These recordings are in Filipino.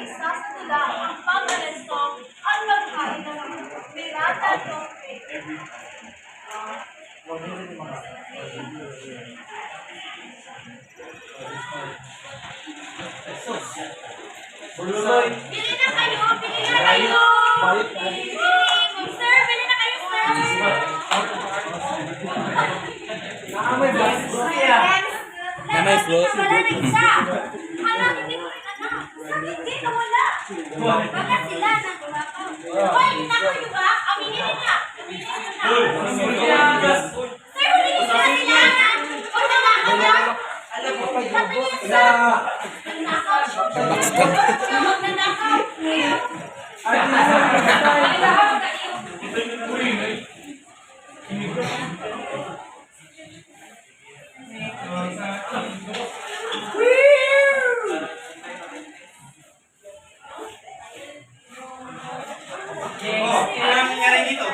isasadula ang pag-aresto at pagkain ng Miranda Doctrine. Bululoy. Bili na kayo! Bili na kayo! Bili! Sir, bili na kayo, sir! May float. Wala na isa! Hala, hindi ko rin anak! Sabi hindi, nawala! Baka sila nagulakaw. Hoy, nakayo ba? Aminin nila! Aminin nila! Sir, huli ko sila kailangan! Huwag na nakaw! Sabi niya, sir! Nakaw! Huwag na nakaw! Ano nangyari dito?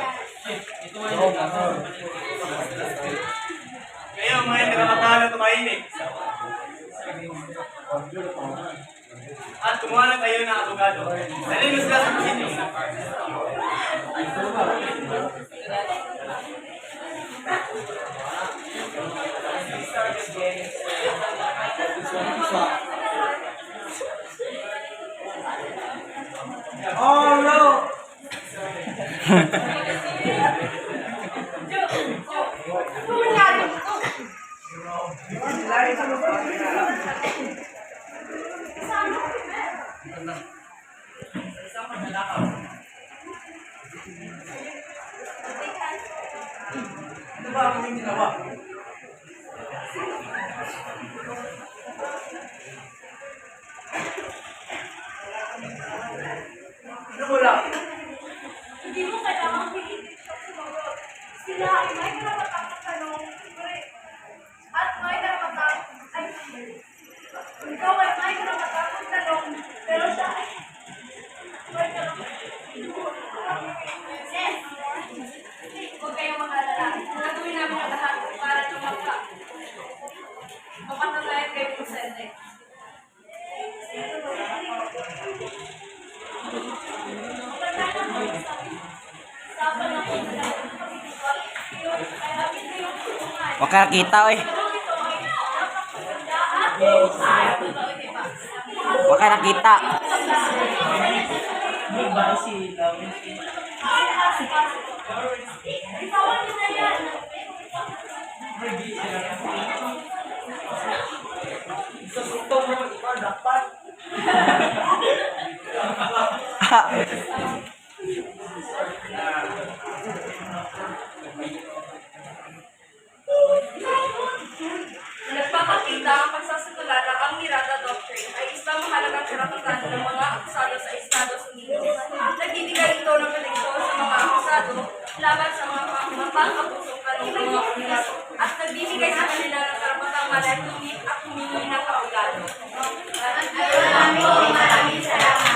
Kayo, mga nagkakatalo tumahimik. At kumuha na kayo ng abogado. Dalhin mo sila sa kusino. Oh no! Ano ba ang hindi ginawa? Ano wala? Hindi mo kailangang pilitin siya sumagot. Sila ay may karapatang magtanong, at may karapatang, ikaw ay may karapatang magtanong, pero siya ay may karapatang. Yes! Huwag kayong mag-alala. Gagawin namin ang lahat para tumaka. Mapatagayan kayo kung sende. Wag ka nakita eh. Wag ka nakita. Nagpapakita ang pagsasatula na ang Miranda Doctrine ay isang mahalagang karapatan ng mga akusado sa Estados Unidos. Nagbibigay ito ng proteksyon sa mga akusado laban sa mga pang-abuso